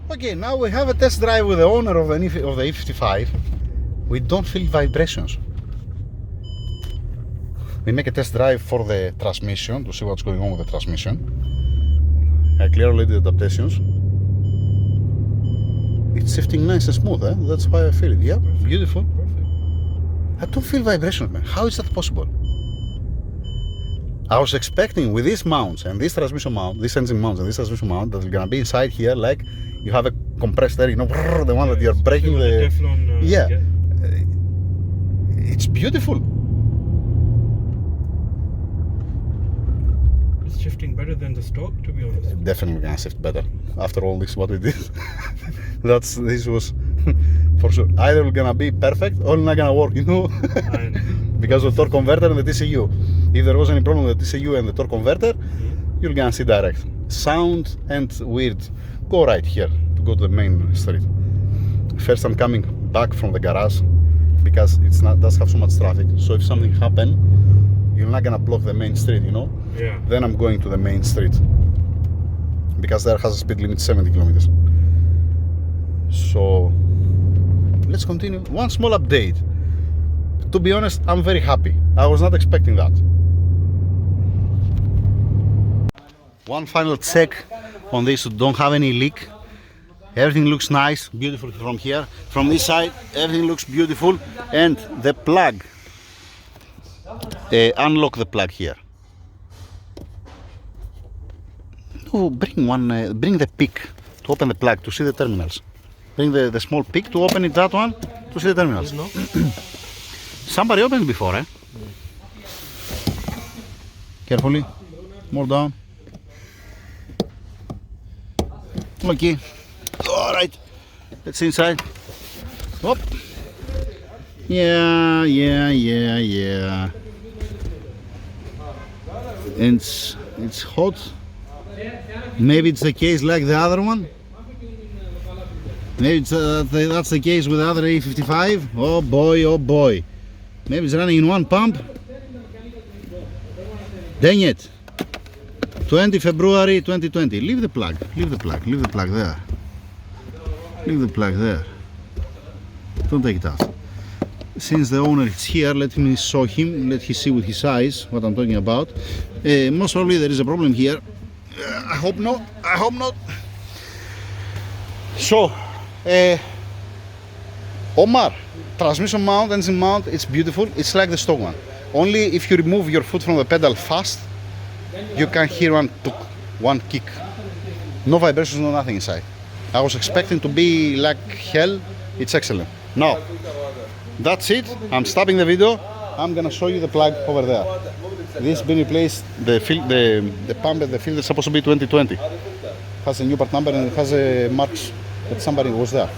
Okay, now we have a test drive with the owner of the E55. We don't feel vibrations. We make a test drive for the transmission to see what's going on with the transmission. I clear already the adaptations. It's shifting nice and smooth, eh? That's why I feel it. Yeah, beautiful. I don't feel vibrations, man. How is that possible? I was expecting with these mounts and this transmission mount, this engine mount and this transmission mount, that it's gonna be inside here like you have a compressed air, you know, the one that you're breaking the Teflon, yeah. It's beautiful. It's shifting better than the stock, to be honest. Definitely gonna shift better after all this what we did. This was for sure. Either we're gonna be perfect or not gonna work, you know. Because of the torque converter and the TCU. If there was any problem with the TCU and the torque converter, you're gonna see direct. Sound and weird. Go right here to go to the main street. First I'm coming back from the garage because it does have so much traffic. So if something happen, you're not gonna block the main street, you know? Yeah. Then I'm going to the main street. Because there has a speed limit 70 kilometers. So let's continue. One small update. To be honest, I'm very happy. I was not expecting that. One final check on this to don't have any leak. Everything looks nice, beautiful from here. From this side, everything looks beautiful. And the plug, unlock the plug here. Oh, bring the pick to open the plug to see the terminals. Bring the small pick to open it, that one, to see the terminals. Somebody opened it before, eh? Carefully, more down. Okay, alright, let's inside. Hop. Yeah. It's hot. Maybe it's the case like the other one. Maybe that's the case with the other E55. Oh boy. Maybe it's running in one pump. Dang it. 20 February 2020. Leave the plug there. Leave the plug there. Don't take it out. Since the owner is here, let me show him, let him see with his eyes what I'm talking about. Most probably there is a problem here. I hope not. So, Omar, transmission mount, engine mount, it's beautiful. It's like the stock one. Only if you remove your foot from the pedal fast, you can hear one kick. No vibrations, no nothing inside. I was expecting to be like hell. It's excellent. Now, that's it. I'm stopping the video. I'm gonna show you the plug over there. This been replaced. The pump and the filter is supposed to be 2020. Has a new part number and it has a marks that somebody was there.